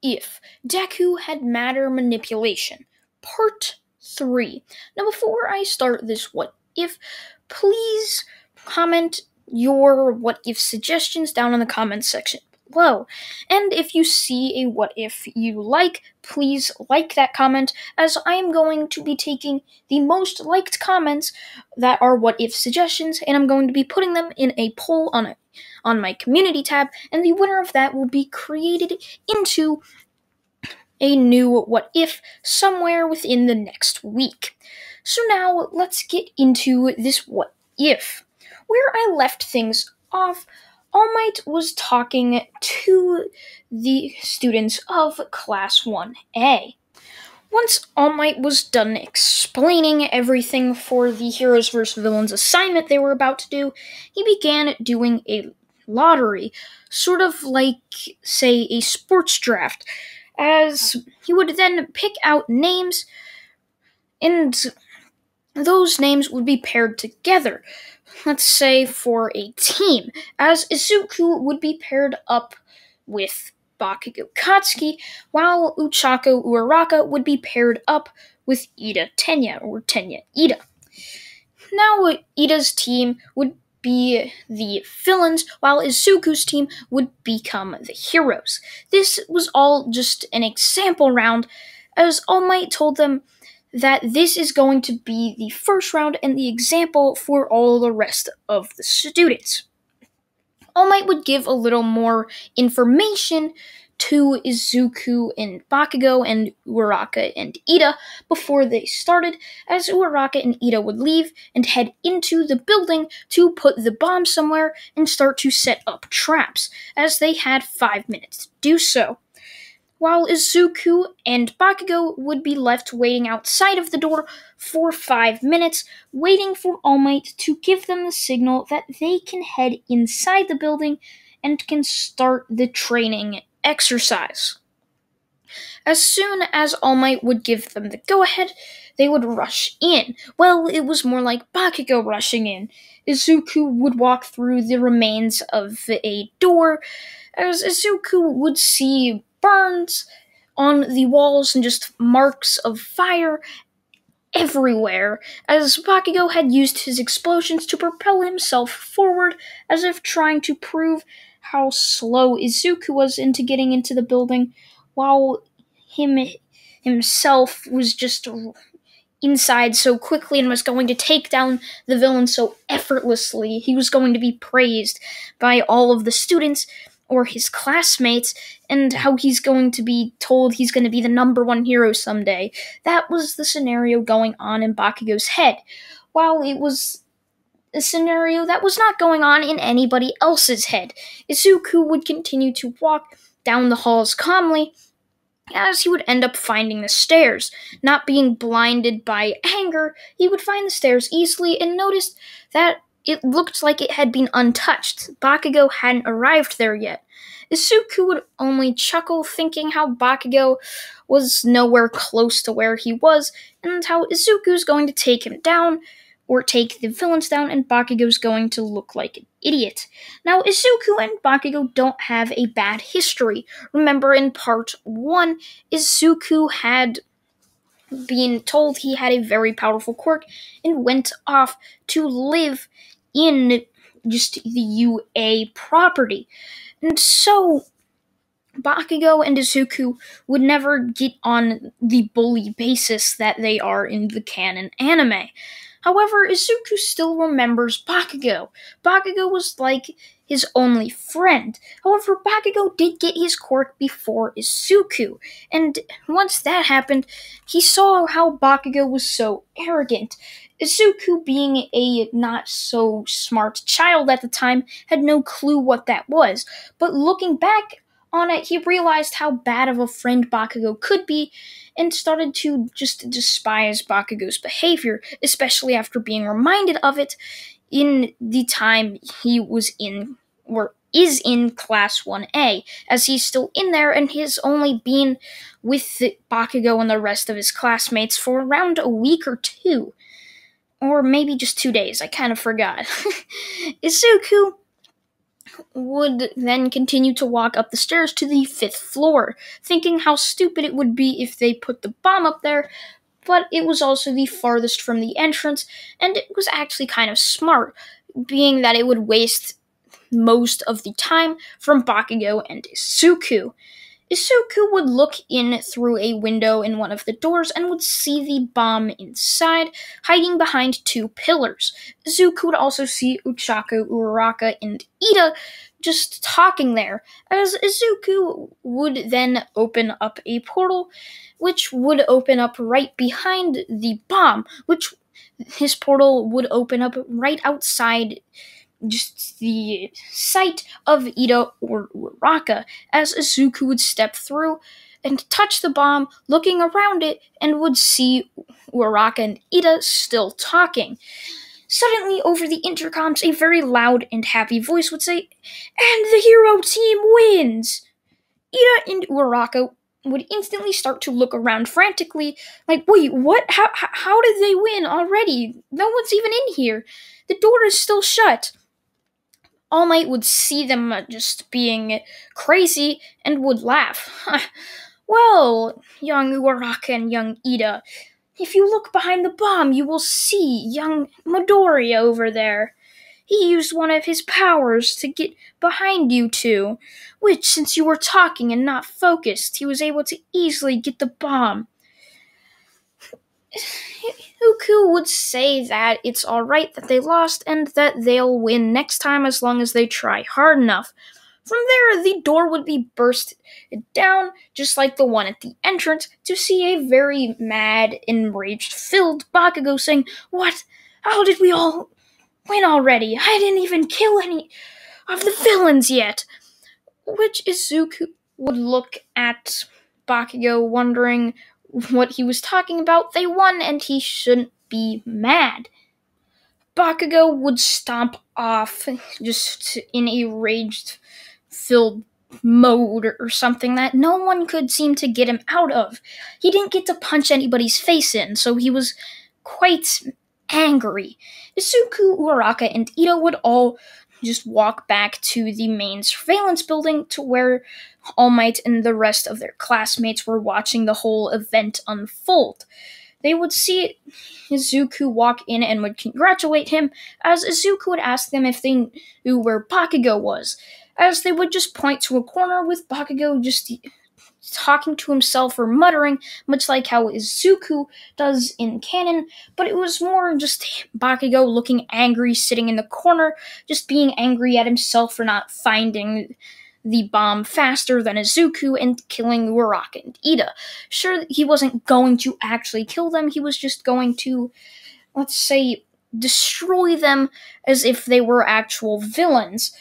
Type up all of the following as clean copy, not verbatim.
if Deku had matter manipulation? Part 3. Now, before I start this what if, please comment your what if suggestions down in the comments section below. And if you see a what if you like, please like that comment, as I am going to be taking the most liked comments that are what if suggestions, and I'm going to be putting them in a poll on my community tab, and the winner of that will be created into a new what if somewhere within the next week. So now let's get into this what if. Where I left things off, All Might was talking to the students of Class 1A. Once All Might was done explaining everything for the Heroes vs. Villains assignment they were about to do, he began doing a lottery, sort of like, say, a sports draft, as he would then pick out names, and those names would be paired together. Let's say for a team, as Izuku would be paired up with Bakugo Katsuki, while Uchako Uraraka would be paired up with Ida Tenya, or Tenya Ida. Now Ida's team would be the villains, while Izuku's team would become the heroes. This was all just an example round, as All Might told them that this is going to be the first round and the example for all the rest of the students. All Might would give a little more information to Izuku and Bakugo and Uraraka and Ida before they started, as Uraraka and Ida would leave and head into the building to put the bomb somewhere and start to set up traps, as they had 5 minutes to do so. While Izuku and Bakugo would be left waiting outside of the door for 5 minutes, waiting for All Might to give them the signal that they can head inside the building and can start the training exercise. As soon as All Might would give them the go-ahead, they would rush in. Well, it was more like Bakugo rushing in. Izuku would walk through the remains of a door, as Izuku would see burns on the walls and just marks of fire everywhere, as Bakugo had used his explosions to propel himself forward, as if trying to prove how slow Izuku was into getting into the building, while himself was just inside so quickly and was going to take down the villain so effortlessly. He was going to be praised by all of the students or his classmates, and how he's going to be told he's going to be the #1 hero someday. That was the scenario going on in Bakugo's head, while it was a scenario that was not going on in anybody else's head. Izuku would continue to walk down the halls calmly, as he would end up finding the stairs. Not being blinded by anger, he would find the stairs easily and noticed that it looked like it had been untouched. Bakugo hadn't arrived there yet. Izuku would only chuckle, thinking how Bakugo was nowhere close to where he was, and how Izuku's going to take him down, or take the villains down, and Bakugo's going to look like an idiot. Now, Izuku and Bakugo don't have a bad history. Remember, in part 1, Izuku had been told he had a very powerful quirk and went off to live in just the UA property. And so Bakugo and Izuku would never get on the bully basis that they are in the canon anime. However, Izuku still remembers Bakugo. Bakugo was like his only friend. However, Bakugo did get his quirk before Izuku, and once that happened, he saw how Bakugo was so arrogant. Izuku, being a not-so-smart child at the time, had no clue what that was, but looking back on it, he realized how bad of a friend Bakugo could be, and started to just despise Bakugo's behavior, especially after being reminded of it in the time he was in, or is in, Class 1A, as he's still in there and he's only been with Bakugo and the rest of his classmates for around a week or 2. Or maybe just 2 days, I kind of forgot. Izuku would then continue to walk up the stairs to the 5th floor, thinking how stupid it would be if they put the bomb up there, but it was also the farthest from the entrance, and it was actually kind of smart, being that it would waste most of the time from Bakugo and Izuku. Izuku would look in through a window in one of the doors and would see the bomb inside, hiding behind 2 pillars. Izuku would also see Uchaku, Uraraka, and Ida just talking there, as Izuku would then open up a portal, which would open up right behind the bomb, which his portal would open up right outside just the sight of Ida or Uraraka, as Izuku would step through and touch the bomb, looking around it, and would see Uraraka and Ida still talking. Suddenly, over the intercoms, a very loud and happy voice would say, "And the hero team wins!" Ida and Uraraka would instantly start to look around frantically, like, "Wait, what? How did they win already? No one's even in here. The door is still shut." All Might would see them just being crazy and would laugh. "Well, young Uraraka and young Ida, if you look behind the bomb, you will see young Midoriya over there. He used one of his powers to get behind you two, which, since you were talking and not focused, he was able to easily get the bomb." Uku would say that it's alright that they lost and that they'll win next time as long as they try hard enough. From there, the door would be burst down, just like the one at the entrance, to see a very mad, enraged, filled Bakugo saying, "What? How did we all win already? I didn't even kill any of the villains yet." Which Izuku would look at Bakugo, wondering what he was talking about. They won, and he shouldn't be mad. Bakugo would stomp off, just in a rage-filled mode or something that no one could seem to get him out of. He didn't get to punch anybody's face in, so he was quite angry. Izuku, Uraraka, and Ida would all just walk back to the main surveillance building to where All Might and the rest of their classmates were watching the whole event unfold. They would see Izuku walk in and would congratulate him, as Izuku would ask them if they knew where Bakugo was, as they would just point to a corner with Bakugo just talking to himself or muttering, much like how Izuku does in canon, but it was more just Bakugo looking angry, sitting in the corner, just being angry at himself for not finding the bomb faster than Izuku and killing Uraraka and Ida. Sure, he wasn't going to actually kill them, he was just going to, let's say, destroy them as if they were actual villains.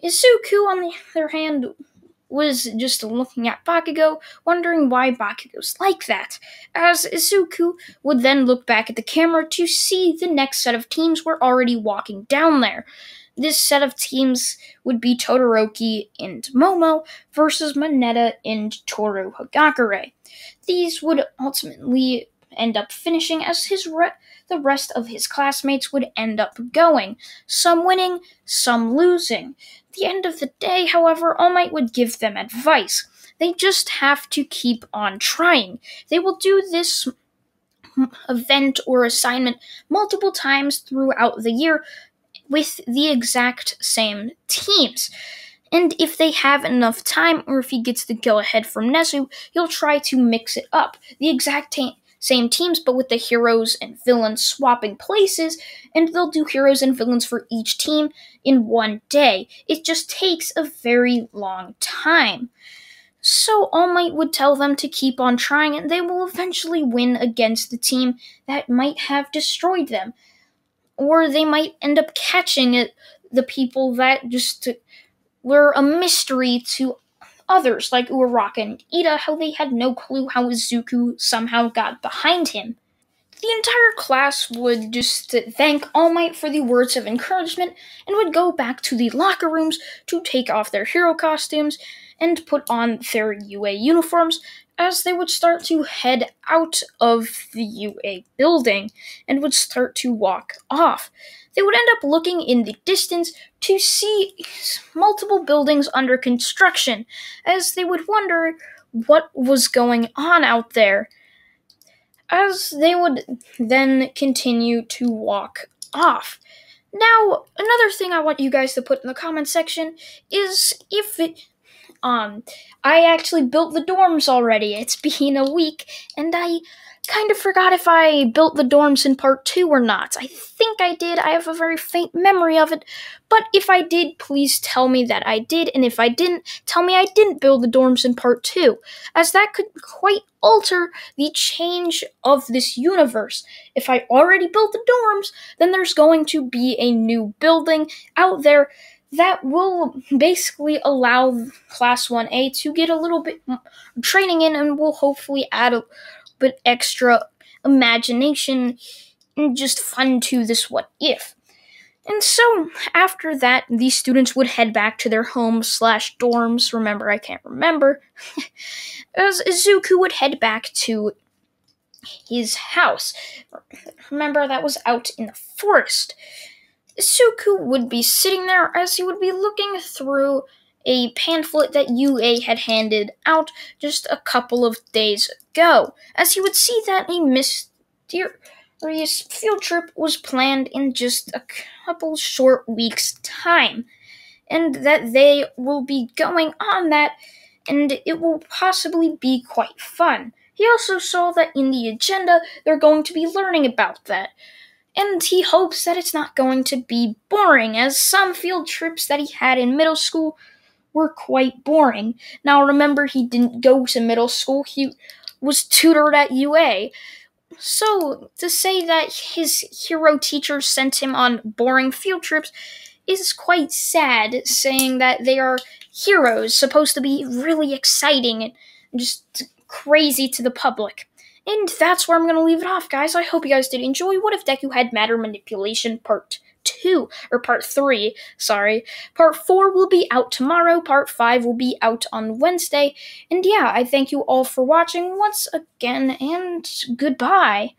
Izuku, on the other hand, was just looking at Bakugo, wondering why Bakugo's like that, as Izuku would then look back at the camera to see the next set of teams were already walking down there. This set of teams would be Todoroki and Momo versus Mineta and Toru Hagakure. These would ultimately end up finishing as the rest of his classmates would end up going, some winning, some losing. At the end of the day, however, All Might would give them advice. They just have to keep on trying. They will do this event or assignment multiple times throughout the year with the exact same teams. And if they have enough time, or if he gets the go-ahead from Nezu, he'll try to mix it up. The exact same teams, but with the heroes and villains swapping places, and they'll do heroes and villains for each team in one day. It just takes a very long time. So All Might would tell them to keep on trying, and they will eventually win against the team that might have destroyed them. Or they might end up catching the people that just were a mystery to others, like Uraraka and Ida, how they had no clue how Izuku somehow got behind him. The entire class would just thank All Might for the words of encouragement and would go back to the locker rooms to take off their hero costumes and put on their UA uniforms as they would start to head out of the UA building and would start to walk off. They would end up looking in the distance to see multiple buildings under construction, as they would wonder what was going on out there, as they would then continue to walk off. Now, another thing I want you guys to put in the comment section is if I actually built the dorms already. It's been a week, and I kind of forgot if I built the dorms in part 2 or not. I think I did. I have a very faint memory of it. But if I did, please tell me that I did, and if I didn't, tell me I didn't build the dorms in part 2, as that could quite alter the change of this universe. If I already built the dorms, then there's going to be a new building out there that will basically allow Class 1A to get a little bit training in and will hopefully add a bit extra imagination and just fun to this what if. And so, after that, these students would head back to their homes/dorms. Remember, I can't remember. As Izuku would head back to his house. Remember, that was out in the forest. Izuku would be sitting there as he would be looking through a pamphlet that UA had handed out just a couple of days ago, as he would see that a mysterious field trip was planned in just a couple short weeks' time, and that they will be going on that, and it will possibly be quite fun. He also saw that in the agenda they're going to be learning about that, and he hopes that it's not going to be boring, as some field trips that he had in middle school were quite boring. Now remember, he didn't go to middle school, he was tutored at UA. So, to say that his hero teacher sent him on boring field trips is quite sad, saying that they are heroes, supposed to be really exciting and just crazy to the public. And that's where I'm going to leave it off, guys. I hope you guys did enjoy What If Deku Had Matter Manipulation Part 2, or Part 3, sorry. Part 4 will be out tomorrow, Part 5 will be out on Wednesday, and yeah, I thank you all for watching once again, and goodbye.